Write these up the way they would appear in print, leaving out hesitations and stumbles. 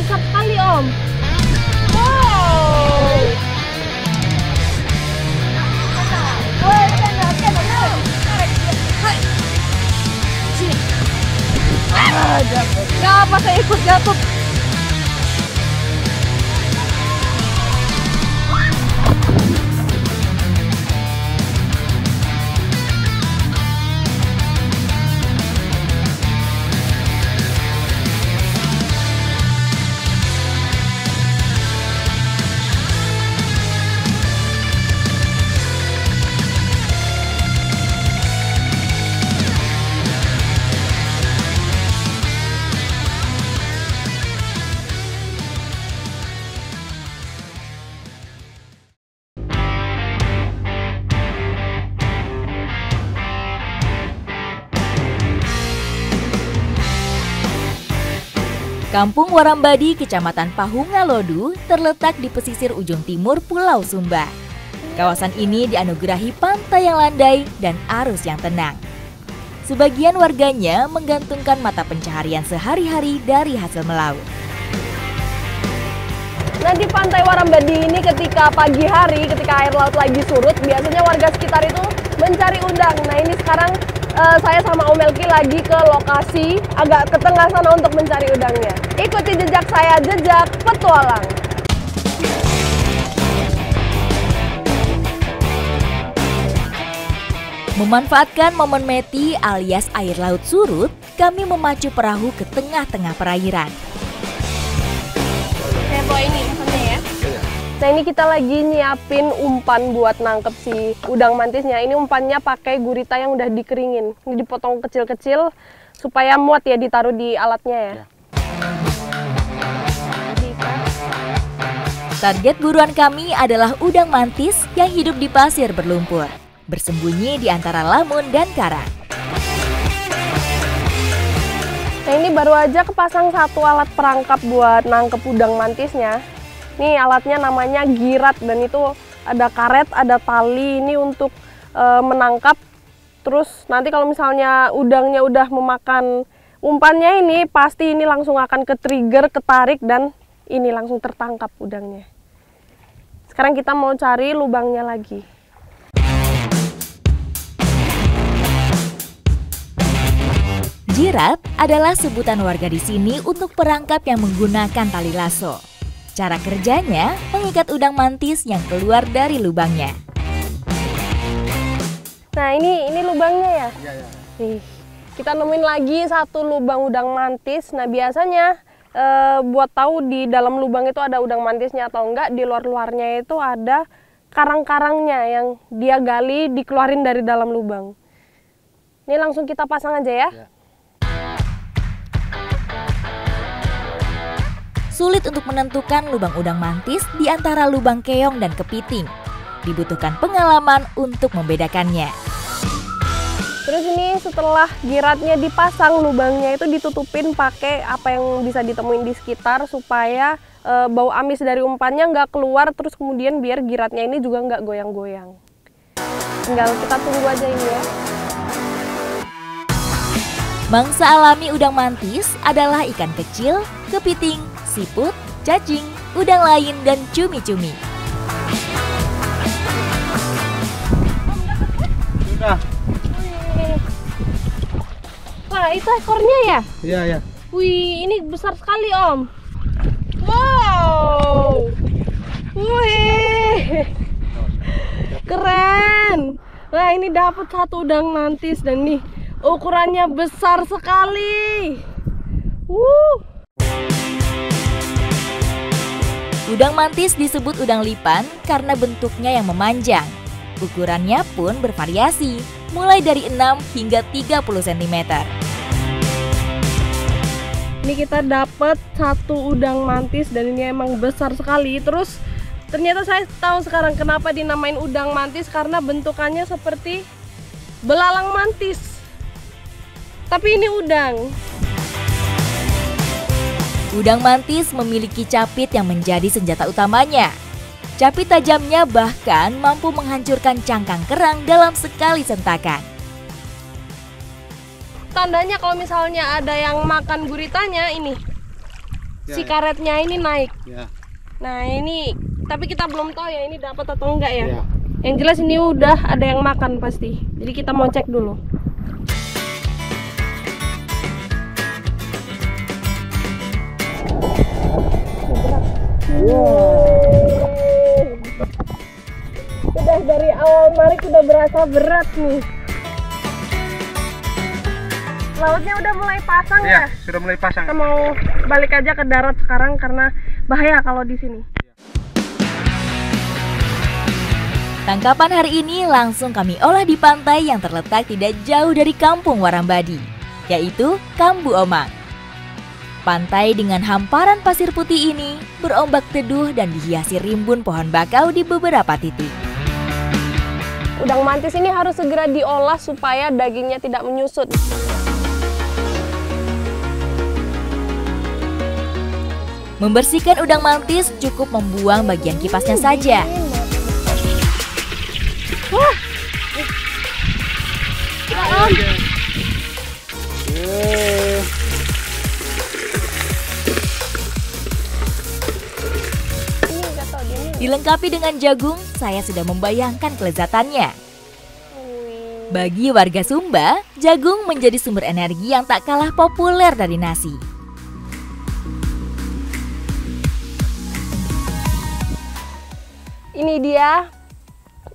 besar sekali Om. Wow. Sini. Gak apa, saya ikut jatuh. Kampung Warambadi, Kecamatan Pahungalodu, terletak di pesisir ujung timur Pulau Sumba. Kawasan ini dianugerahi pantai yang landai dan arus yang tenang. Sebagian warganya menggantungkan mata pencaharian sehari-hari dari hasil melaut. Nah, di pantai Warambadi ini ketika pagi hari, ketika air laut lagi surut, biasanya warga sekitar itu mencari udang. Nah, ini sekarang saya sama Om Melki lagi ke lokasi agak ke tengah sana untuk mencari udangnya. Ikuti jejak saya, jejak petualang. Memanfaatkan momen meti alias air laut surut, kami memacu perahu ke tengah-tengah perairan. Saya bawa ini umpannya ya. Nah, ini kita lagi nyiapin umpan buat nangkep si udang mantisnya. Ini umpannya pakai gurita yang udah dikeringin. Ini dipotong kecil-kecil supaya muat ya ditaruh di alatnya ya. Target buruan kami adalah udang mantis yang hidup di pasir berlumpur, bersembunyi di antara lamun dan karang. Nah, ini baru aja kepasang satu alat perangkap buat nangkep udang mantisnya. Ini alatnya namanya girat dan itu ada karet, ada tali ini untuk menangkap. Terus nanti kalau misalnya udangnya udah memakan umpannya ini, pasti ini langsung akan ke trigger, ketarik dan ini langsung tertangkap udangnya. Sekarang kita mau cari lubangnya lagi. Jirat adalah sebutan warga di sini untuk perangkap yang menggunakan tali lasso. Cara kerjanya mengikat udang mantis yang keluar dari lubangnya. Nah, ini lubangnya ya? Iya, ya. Nih, kita nemuin lagi satu lubang udang mantis. Nah, biasanya buat tahu di dalam lubang itu ada udang mantisnya atau enggak, di luar-luarnya itu ada karang-karangnya yang dia gali dikeluarin dari dalam lubang. Ini langsung kita pasang aja ya. Ya. Sulit untuk menentukan lubang udang mantis di antara lubang keong dan kepiting. Dibutuhkan pengalaman untuk membedakannya. Terus ini setelah giratnya dipasang, lubangnya itu ditutupin pakai apa yang bisa ditemuin di sekitar supaya bau amis dari umpannya nggak keluar, terus kemudian biar giratnya ini juga nggak goyang-goyang. Tinggal kita tunggu aja ini ya. Mangsa alami udang mantis adalah ikan kecil, kepiting, siput, cacing, udang lain, dan cumi-cumi. Sudah. Wah, itu ekornya ya? Iya, ya. Wih, ini besar sekali Om. Wow. Wih. Keren. Wah, ini dapat satu udang mantis dan nih ukurannya besar sekali. Udang mantis disebut udang lipan karena bentuknya yang memanjang. Ukurannya pun bervariasi, mulai dari 6 hingga 30 cm. Ini kita dapat satu udang mantis dan ini emang besar sekali. Terus ternyata saya tahu sekarang kenapa dinamain udang mantis, karena bentukannya seperti belalang mantis. Tapi ini udang. Udang mantis memiliki capit yang menjadi senjata utamanya. Capit tajamnya bahkan mampu menghancurkan cangkang kerang dalam sekali sentakan. Tandanya kalau misalnya ada yang makan guritanya ini. si karetnya ini naik. Ya. Nah ini, tapi kita belum tahu ya ini dapat atau enggak ya. Ya. Yang jelas ini udah ada yang makan pasti. Jadi kita mau cek dulu. Udah dari awal Marik udah berasa berat nih. Lautnya udah mulai pasang ya? Sudah mulai pasang. Kita mau balik aja ke darat sekarang karena bahaya kalau di sini. Tangkapan hari ini langsung kami olah di pantai yang terletak tidak jauh dari kampung Warambadi, yaitu Kambu Omang. Pantai dengan hamparan pasir putih ini berombak teduh dan dihiasi rimbun pohon bakau di beberapa titik. Udang mantis ini harus segera diolah supaya dagingnya tidak menyusut. Membersihkan udang mantis cukup membuang bagian kipasnya saja. Dilengkapi dengan jagung, saya sudah membayangkan kelezatannya. Bagi warga Sumba, jagung menjadi sumber energi yang tak kalah populer dari nasi. Ini dia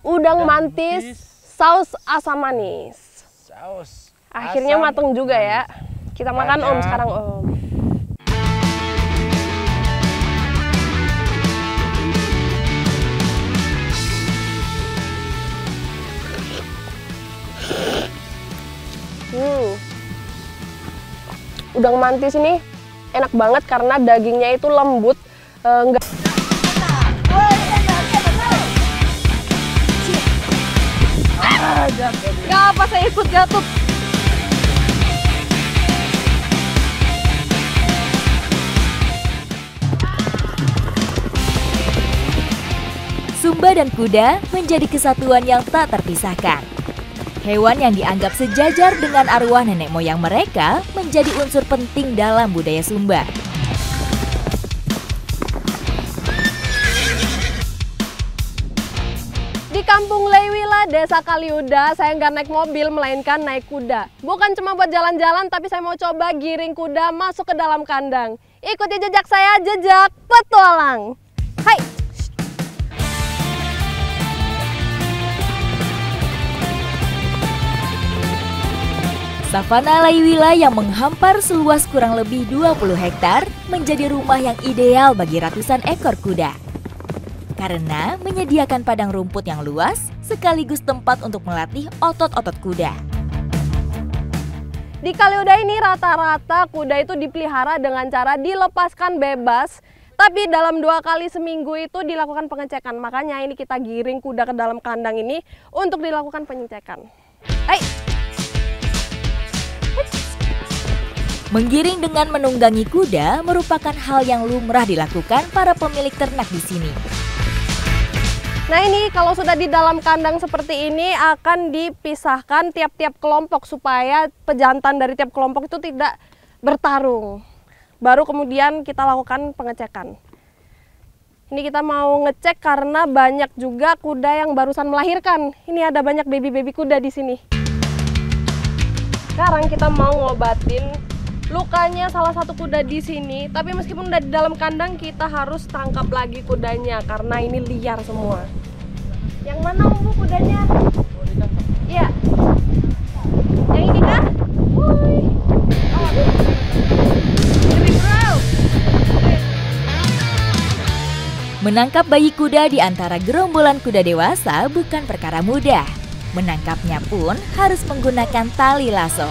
udang mantis saus asam manis. Akhirnya mateng juga ya. Kita makan Om sekarang Om. Udang mantis ini enak banget karena dagingnya itu lembut, enggak. Gak apa, saya ikut jatuh. Sumba dan kuda menjadi kesatuan yang tak terpisahkan. Hewan yang dianggap sejajar dengan arwah nenek moyang mereka menjadi unsur penting dalam budaya Sumba. Di Kampung Leiwila, Desa Kaliuda, saya nggak naik mobil, melainkan naik kuda. Bukan cuma buat jalan-jalan, tapi saya mau coba giring kuda masuk ke dalam kandang. Ikuti jejak saya, jejak petualang. Hai! Savana Leiwila yang menghampar seluas kurang lebih 20 hektar menjadi rumah yang ideal bagi ratusan ekor kuda. Karena menyediakan padang rumput yang luas sekaligus tempat untuk melatih otot-otot kuda. Di Kaliuda ini rata-rata kuda itu dipelihara dengan cara dilepaskan bebas. Tapi dalam 2 kali seminggu itu dilakukan pengecekan. Makanya ini kita giring kuda ke dalam kandang ini untuk dilakukan pengecekan. Hai! Menggiring dengan menunggangi kuda merupakan hal yang lumrah dilakukan para pemilik ternak di sini. Nah ini kalau sudah di dalam kandang seperti ini akan dipisahkan tiap-tiap kelompok supaya pejantan dari tiap kelompok itu tidak bertarung. Baru kemudian kita lakukan pengecekan. Ini kita mau ngecek karena banyak juga kuda yang barusan melahirkan. Ini ada banyak baby-baby kuda di sini. Sekarang kita mau ngobatin lukanya salah satu kuda di sini, tapi meskipun udah di dalam kandang kita harus tangkap lagi kudanya karena ini liar semua. Yang mana Bu kudanya? Iya. Yang ini kah? Woi. Oh. Ini bro. Menangkap bayi kuda di antara gerombolan kuda dewasa bukan perkara mudah. Menangkapnya pun harus menggunakan tali lasso.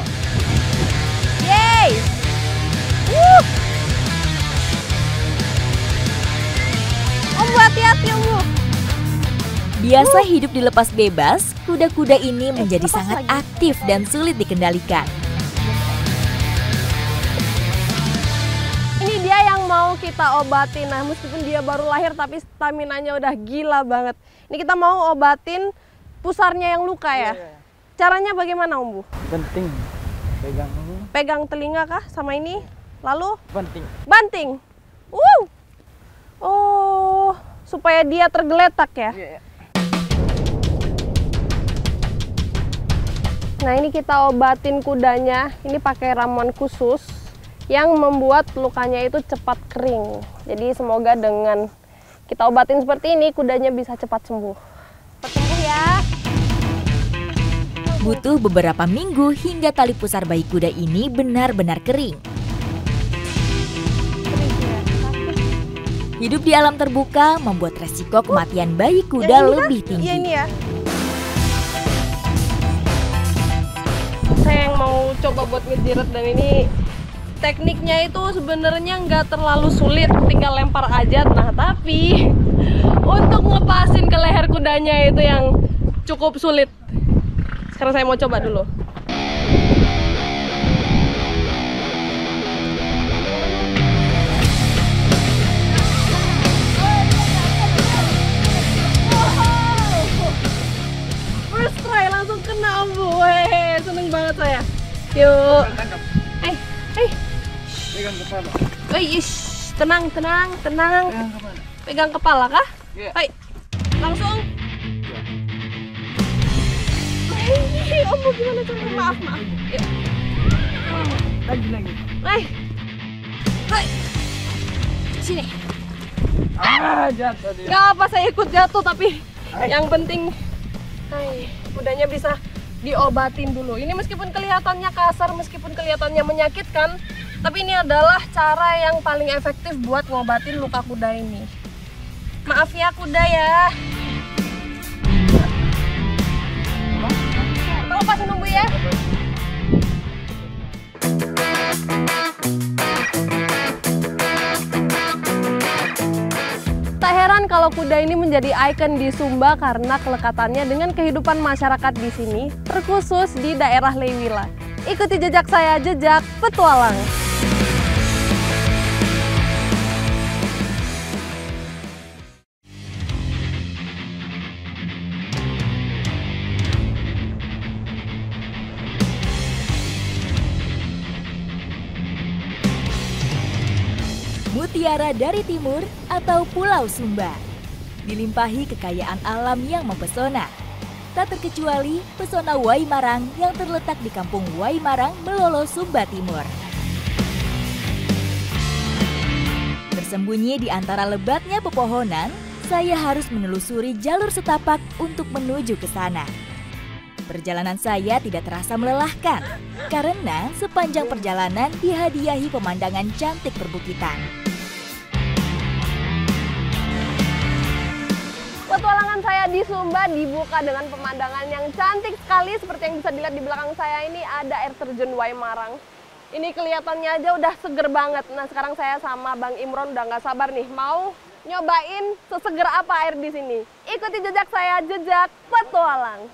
Yeay! Om hati-hati Om. Biasa hidup dilepas bebas, kuda-kuda ini menjadi sangat aktif dan sulit dikendalikan. Ini dia yang mau kita obatin. Nah, meskipun dia baru lahir tapi staminanya udah gila banget. Ini kita mau obatin pusarnya yang luka ya. Caranya bagaimana Om Bu? Penting pegang Pegang telinga kah sama ini? Lalu banting. banting. Oh, supaya dia tergeletak ya? Iya. Nah, ini kita obatin kudanya. Ini pakai ramuan khusus yang membuat lukanya itu cepat kering. Jadi semoga dengan kita obatin seperti ini, kudanya bisa cepat sembuh. Cepat sembuh ya. Butuh beberapa minggu hingga tali pusar bayi kuda ini benar-benar kering. Hidup di alam terbuka membuat resiko kematian bayi kuda lebih tinggi. Iya, ini ya. Saya yang mau coba buat ngejiret, dan ini tekniknya itu sebenarnya nggak terlalu sulit, tinggal lempar aja. Nah, tapi untuk ngepasin ke leher kudanya itu yang cukup sulit. Sekarang saya mau coba dulu. First try langsung kena, Bu. Weh, seneng banget saya. Yuk. Pegang kepala. Tenang. Pegang kepala. Pegang kepala kah? Iya. Langsung. Om, gimana caranya? Maaf. Yuk. Lagi. Sini. Jatuh dia. Gak apa, saya ikut jatuh, tapi yang penting kudanya bisa diobatin dulu. Ini meskipun kelihatannya kasar, meskipun kelihatannya menyakitkan, tapi ini adalah cara yang paling efektif buat ngobatin luka kuda ini. Maaf ya kuda ya. Tolong pasti nunggu ya. Tak heran kalau kuda ini menjadi ikon di Sumba karena kelekatannya dengan kehidupan masyarakat di sini, terkhusus di daerah Lewila. Ikuti jejak saya, jejak petualang. Mutiara dari Timur atau Pulau Sumba dilimpahi kekayaan alam yang mempesona. Tak terkecuali pesona Waimarang yang terletak di kampung Waimarang, Melolo, Sumba Timur. Bersembunyi di antara lebatnya pepohonan, saya harus menelusuri jalur setapak untuk menuju ke sana. Perjalanan saya tidak terasa melelahkan karena sepanjang perjalanan dihadiahi pemandangan cantik perbukitan. Petualangan saya di Sumba dibuka dengan pemandangan yang cantik sekali. Seperti yang bisa dilihat di belakang saya ini ada air terjun Waimarang. Ini kelihatannya aja udah seger banget. Nah, sekarang saya sama Bang Imron udah nggak sabar nih mau nyobain seseger apa air di sini. Ikuti jejak saya, jejak petualang.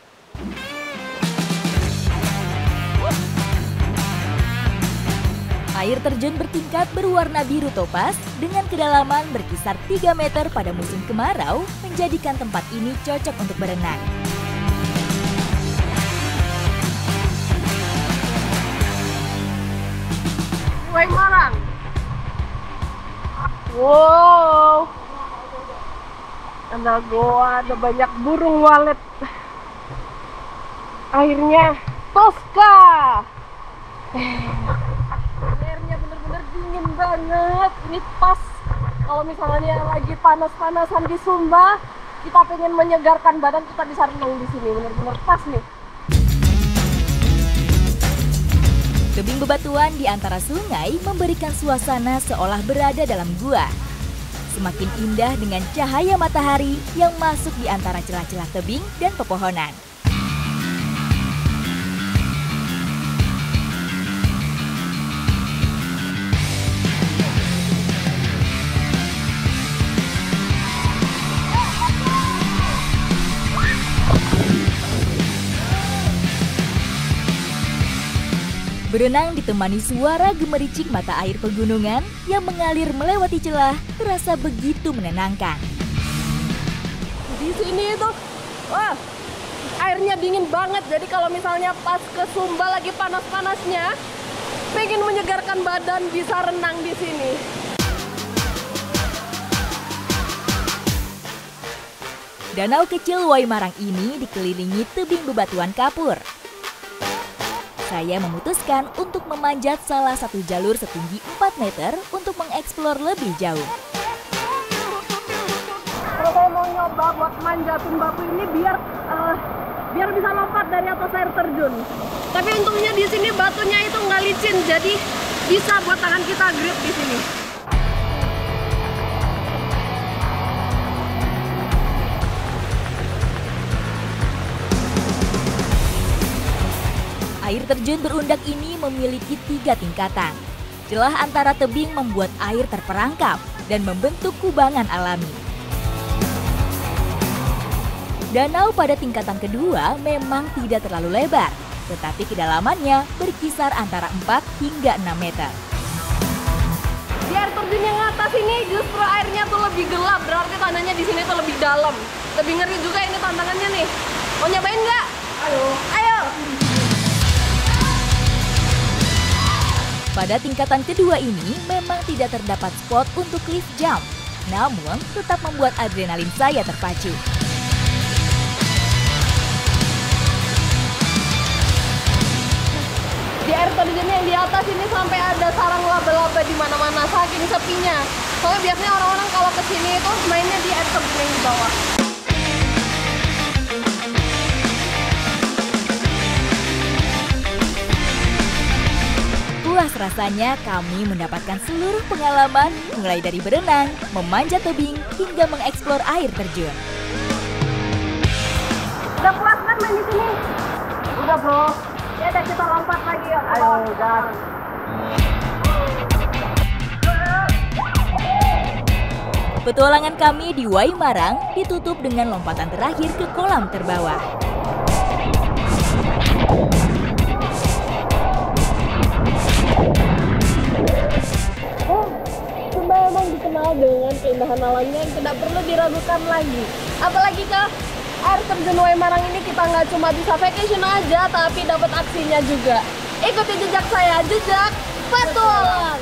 Air terjun bertingkat berwarna biru topas dengan kedalaman berkisar 3 meter pada musim kemarau menjadikan tempat ini cocok untuk berenang. Waimarang. Wow. Ada goa, ada banyak burung walet. Airnya Tosca. Airnya bener-bener dingin banget. Ini pas kalau misalnya lagi panas-panasan di Sumba, kita pengen menyegarkan badan, kita bisa renang di sini. Bener-bener pas nih. Tebing bebatuan di antara sungai memberikan suasana seolah berada dalam gua. Semakin indah dengan cahaya matahari yang masuk di antara celah-celah tebing dan pepohonan. Berenang ditemani suara gemericik mata air pegunungan yang mengalir melewati celah terasa begitu menenangkan. Di sini itu, wah, airnya dingin banget. Jadi kalau misalnya pas ke Sumba lagi panas-panasnya, pengen menyegarkan badan, bisa renang di sini. Danau kecil Waimarang ini dikelilingi tebing bebatuan kapur. Saya memutuskan untuk memanjat salah satu jalur setinggi 4 meter untuk mengeksplor lebih jauh. Kalau saya mau nyoba buat manjatin batu ini biar bisa lompat dari atas air terjun. Tapi untungnya di sini batunya itu nggak licin, jadi bisa buat tangan kita grip di sini. Air terjun berundak ini memiliki 3 tingkatan. Celah antara tebing membuat air terperangkap dan membentuk kubangan alami. Danau pada tingkatan kedua memang tidak terlalu lebar, tetapi kedalamannya berkisar antara 4 hingga 6 meter. Di air terjun yang atas ini justru airnya tuh lebih gelap, berarti tandanya di sini tuh lebih dalam. Lebih ngeri juga ini tantangannya nih. Mau nyobain nggak? Ayo. Ayo. Pada tingkatan kedua ini memang tidak terdapat spot untuk cliff jump, namun tetap membuat adrenalin saya terpacu. Di air terjun yang di atas ini sampai ada sarang laba-laba di mana-mana, saking sepinya. Soalnya biasanya orang-orang kalau kesini itu mainnya di air terjun yang di bawah. Puas rasanya kami mendapatkan seluruh pengalaman, mulai dari berenang, memanjat tebing, hingga mengeksplor air terjun. Udah puas kan main di sini? Udah bro. Ya udah kita lompat lagi yuk. Ayo udah. Petualangan kami di Waimarang ditutup dengan lompatan terakhir ke kolam terbawah. Sumba emang dikenal dengan keindahan alamnya yang tidak perlu diragukan lagi. Apalagi ke air terjun Waimarang ini kita nggak cuma bisa vacation aja, tapi dapat aksinya juga. Ikuti jejak saya, jejak petualang.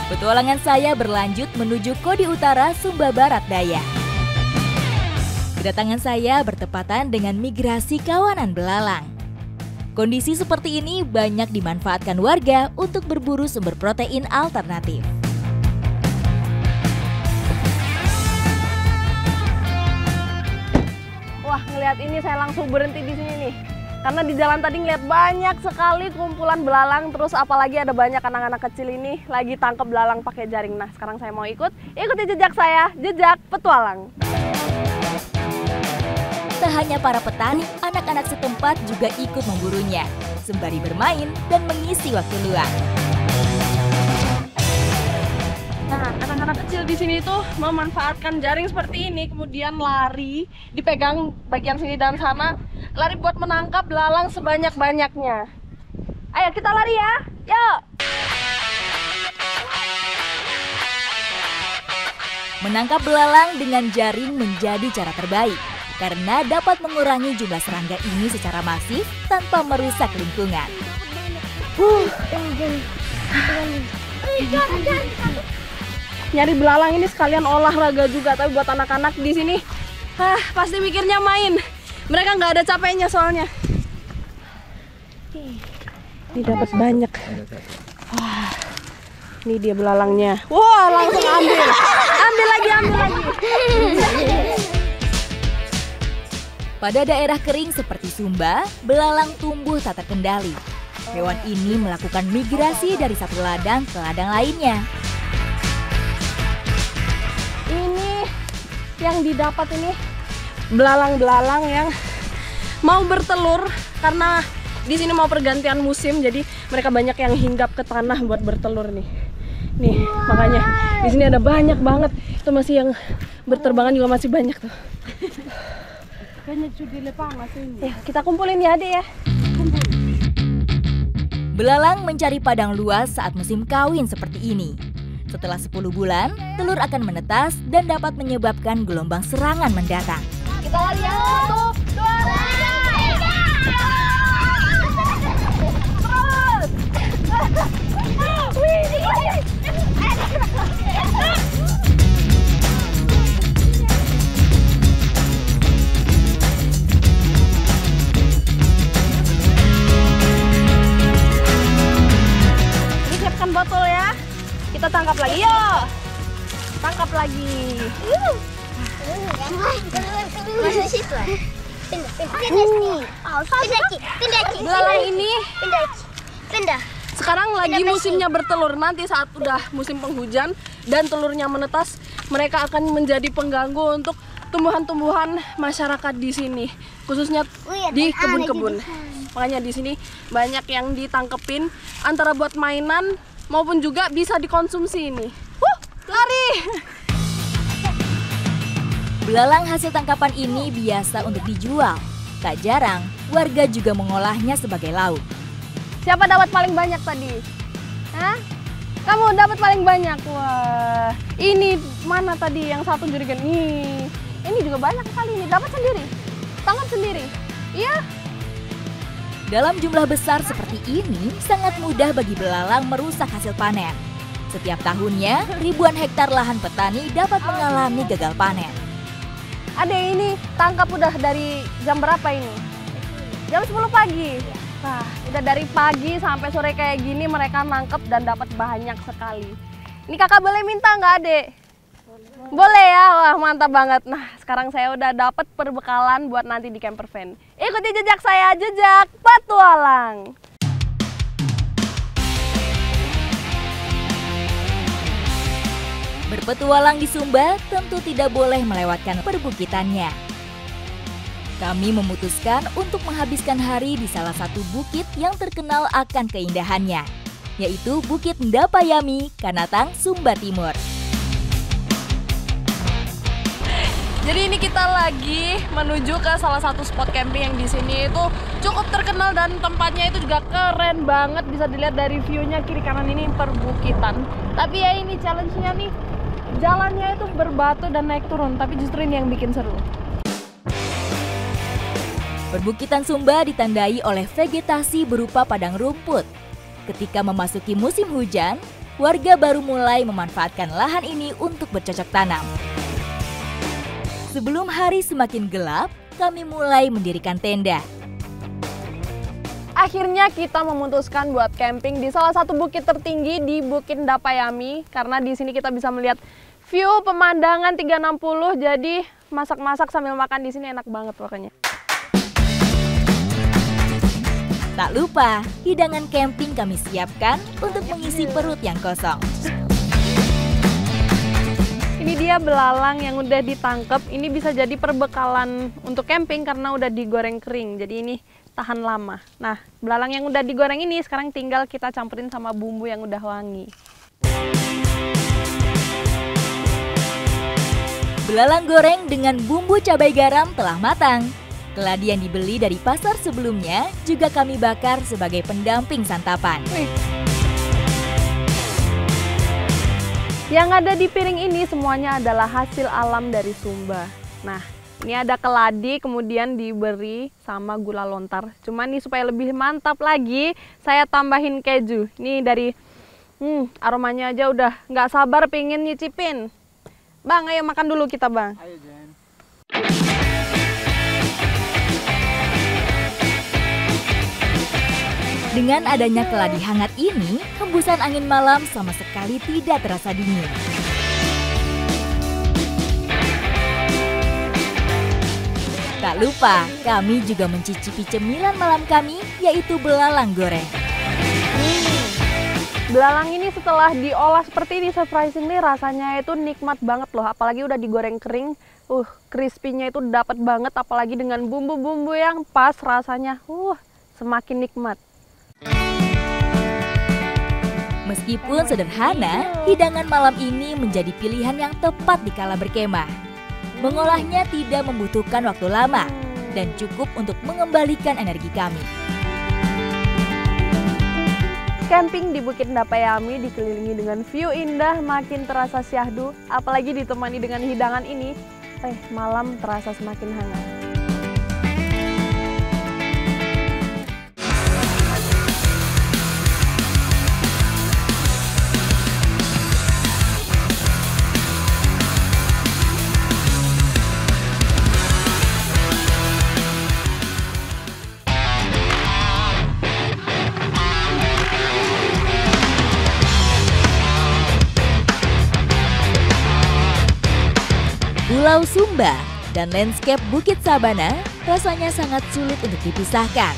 Petualangan saya berlanjut menuju Kodi Utara, Sumba Barat Daya. Kedatangan saya bertepatan dengan migrasi kawanan belalang. Kondisi seperti ini banyak dimanfaatkan warga untuk berburu sumber protein alternatif. Wah, ngelihat ini saya langsung berhenti di sini nih. Karena di jalan tadi ngeliat banyak sekali kumpulan belalang, terus apalagi ada banyak anak-anak kecil ini lagi tangkap belalang pakai jaring. Nah, sekarang saya mau ikuti jejak saya, jejak petualang. Tak hanya para petani, anak-anak setempat juga ikut memburunya, sembari bermain dan mengisi waktu luang. Nah, anak-anak kecil di sini tuh memanfaatkan jaring seperti ini, kemudian lari, dipegang bagian sini dan sana, lari buat menangkap belalang sebanyak-banyaknya. Ayo kita lari ya, yuk! Menangkap belalang dengan jaring menjadi cara terbaik, karena dapat mengurangi jumlah serangga ini secara masif tanpa merusak lingkungan. Nyari belalang ini sekalian olahraga juga, tapi buat anak-anak di sini, pasti mikirnya main. Mereka nggak ada capeknya soalnya. Ini dapat banyak. Wah, ini dia belalangnya. Wah, langsung ambil, ambil lagi. Pada daerah kering seperti Sumba, belalang tumbuh tak terkendali. Hewan ini melakukan migrasi dari satu ladang ke ladang lainnya. Ini yang didapat ini belalang-belalang yang mau bertelur karena di sini mau pergantian musim, jadi mereka banyak yang hinggap ke tanah buat bertelur nih. Nih, makanya di sini ada banyak banget. Itu masih yang berterbangan juga masih banyak tuh. Ya, kita kumpulin ya, Adik ya. Belalang mencari padang luas saat musim kawin seperti ini. Setelah 10 bulan, telur akan menetas dan dapat menyebabkan gelombang serangan mendatang. Kita lari ya. 1, 2, 3. Siapkan botol ya. Kita tangkap lagi, yuk. Tangkap lagi. Masuk situ. Belalang ini Pindah. sekarang lagi Pindah musimnya bertelur. Nanti saat udah musim penghujan dan telurnya menetas, mereka akan menjadi pengganggu untuk tumbuhan-tumbuhan masyarakat di sini, khususnya di kebun-kebun. Makanya di sini banyak yang ditangkepin antara buat mainan maupun juga bisa dikonsumsi ini. Lari! Belalang hasil tangkapan ini biasa untuk dijual. Tak jarang, warga juga mengolahnya sebagai lauk. Siapa dapat paling banyak tadi? Hah? Kamu dapat paling banyak. Wah, ini mana tadi yang satu jerigen? Ini juga banyak sekali ini. Dapat sendiri. Tangkap sendiri. Iya. Dalam jumlah besar seperti ini, sangat mudah bagi belalang merusak hasil panen. Setiap tahunnya, ribuan hektar lahan petani dapat mengalami gagal panen. Adek ini tangkap udah dari jam berapa ini? Jam 10 pagi. Nah, udah dari pagi sampai sore kayak gini mereka nangkep dan dapat banyak sekali. Ini kakak boleh minta nggak, Adek? Boleh ya, wah mantap banget. Nah, sekarang saya udah dapat perbekalan buat nanti di camper van. Ikuti jejak saya, jejak petualang. Berpetualang di Sumba tentu tidak boleh melewatkan perbukitannya. Kami memutuskan untuk menghabiskan hari di salah satu bukit yang terkenal akan keindahannya, yaitu Bukit Ndapayami, Kanatang, Sumba Timur. Jadi ini kita lagi menuju ke salah satu spot camping yang di sini itu cukup terkenal dan tempatnya itu juga keren banget, bisa dilihat dari view-nya kiri kanan ini perbukitan. Tapi ya ini challenge-nya nih, jalannya itu berbatu dan naik turun, tapi justru ini yang bikin seru. Perbukitan Sumba ditandai oleh vegetasi berupa padang rumput. Ketika memasuki musim hujan, warga baru mulai memanfaatkan lahan ini untuk bercocok tanam. Sebelum hari semakin gelap, kami mulai mendirikan tenda. Akhirnya kita memutuskan buat camping di salah satu bukit tertinggi di Bukit Ndapayami, karena di sini kita bisa melihat view pemandangan 360. Jadi masak-masak sambil makan di sini enak banget pokoknya. Tak lupa, hidangan camping kami siapkan untuk mengisi perut yang kosong. Ini dia belalang yang udah ditangkap. Ini bisa jadi perbekalan untuk camping karena udah digoreng kering. Jadi ini tahan lama. Nah, belalang yang udah digoreng ini sekarang tinggal kita campurin sama bumbu yang udah wangi. Belalang goreng dengan bumbu cabai garam telah matang. Keladi yang dibeli dari pasar sebelumnya juga kami bakar sebagai pendamping santapan. Yang ada di piring ini semuanya adalah hasil alam dari Sumba. Nah, ini ada keladi kemudian diberi sama gula lontar. Cuman nih supaya lebih mantap lagi, saya tambahin keju. Ini dari aromanya aja udah nggak sabar pengen nyicipin. Bang, ayo makan dulu kita, Bang. Ayo, Jen. Dengan adanya keladi hangat ini, hembusan angin malam sama sekali tidak terasa dingin. Tak lupa, kami juga mencicipi cemilan malam kami, yaitu belalang goreng. Belalang ini setelah diolah seperti ini, surprisingly rasanya itu nikmat banget loh. Apalagi udah digoreng kering, crispy-nya itu dapat banget. Apalagi dengan bumbu-bumbu yang pas rasanya, semakin nikmat. Meskipun sederhana, hidangan malam ini menjadi pilihan yang tepat di kala berkemah. Mengolahnya tidak membutuhkan waktu lama dan cukup untuk mengembalikan energi kami. Camping di Bukit Ndapayami dikelilingi dengan view indah, makin terasa syahdu, apalagi ditemani dengan hidangan ini. malam terasa semakin hangat. Pulau Sumba dan landscape Bukit Sabana rasanya sangat sulit untuk dipisahkan.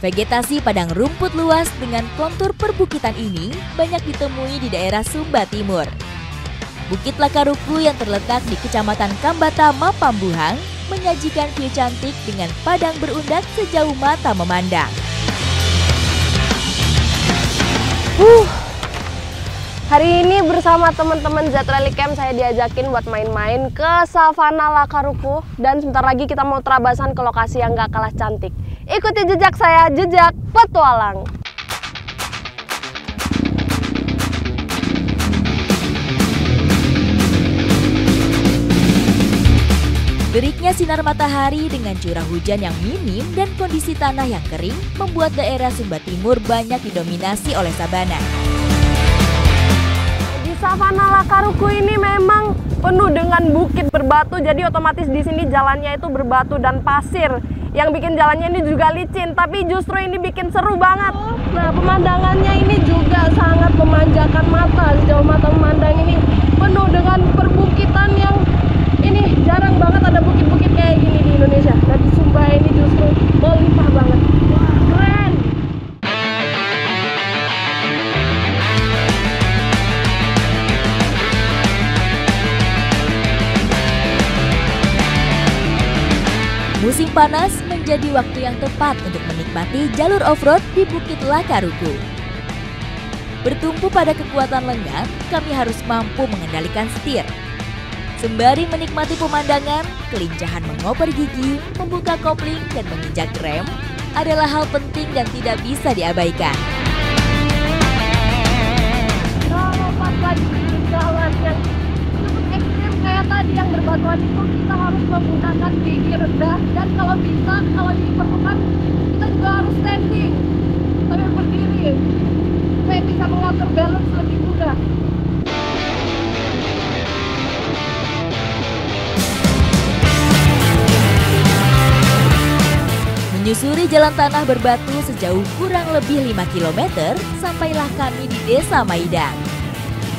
Vegetasi padang rumput luas dengan kontur perbukitan ini banyak ditemui di daerah Sumba Timur. Bukit Lakaruku yang terletak di Kecamatan Kambata, Mapambuhang menyajikan view cantik dengan padang berundak sejauh mata memandang. Hari ini bersama teman-teman Z Rally Camp saya diajakin buat main-main ke Savana Lakaruku dan sebentar lagi kita mau terabasan ke lokasi yang gak kalah cantik. Ikuti jejak saya, jejak petualang. Teriknya sinar matahari dengan curah hujan yang minim dan kondisi tanah yang kering membuat daerah Sumba Timur banyak didominasi oleh sabana. Savana Lakaruku ini memang penuh dengan bukit berbatu, jadi otomatis di sini jalannya itu berbatu dan pasir. Yang bikin jalannya ini juga licin, tapi justru ini bikin seru banget. Nah, pemandangannya ini juga sangat memanjakan mata. Sejauh mata memandang ini penuh dengan perbukitan yang ini jarang banget ada bukit-bukit kayak gini di Indonesia. Nah, di Sumba ini justru melimpah banget. Wah, keren! Musim panas menjadi waktu yang tepat untuk menikmati jalur off-road di Bukit Lakaruku. Bertumpu pada kekuatan lengan, kami harus mampu mengendalikan setir. Sembari menikmati pemandangan, kelincahan mengoper gigi, membuka kopling, dan menginjak rem adalah hal penting dan tidak bisa diabaikan. Kalau pas lagi di jalan yang cukup ekstrim kayak tadi yang berbatuan itu, kita harus menggunakan gigi rendah dan kalau bisa, kalau diperlukan kita juga harus standing sambil berdiri supaya bisa mengatur balance lebih mudah. Menyusuri jalan tanah berbatu sejauh kurang lebih 5 km, sampailah kami di Desa Maidang.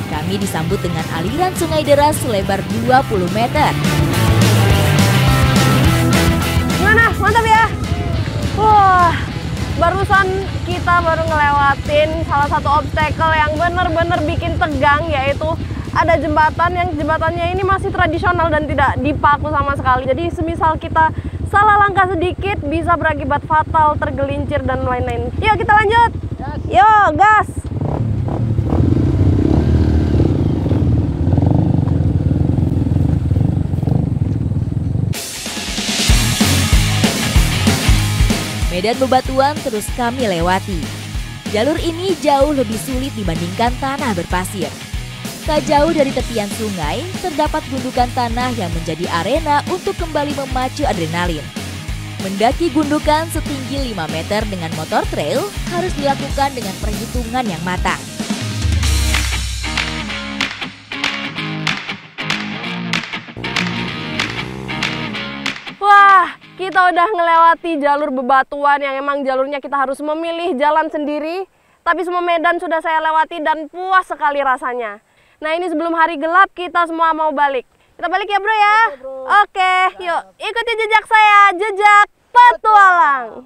Kami disambut dengan aliran sungai deras selebar 20 meter. Gimana? Mantap ya? Wah, barusan kita baru ngelewatin salah satu obstacle yang bener-bener bikin tegang, yaitu ada jembatan yang jembatannya ini masih tradisional dan tidak dipaku sama sekali. Jadi semisal kita salah langkah sedikit bisa berakibat fatal, tergelincir dan lain-lain. Yuk kita lanjut. Yuk gas. Medan bebatuan terus kami lewati. Jalur ini jauh lebih sulit dibandingkan tanah berpasir. Tak jauh dari tepian sungai, terdapat gundukan tanah yang menjadi arena untuk kembali memacu adrenalin. Mendaki gundukan setinggi 5 meter dengan motor trail harus dilakukan dengan perhitungan yang matang. Wah, kita udah ngelewati jalur bebatuan yang emang jalurnya kita harus memilih jalan sendiri. Tapi semua medan sudah saya lewati dan puas sekali rasanya. Nah ini sebelum hari gelap kita semua mau balik. Kita balik ya bro ya? Oke, yuk ikuti jejak saya, jejak petualang.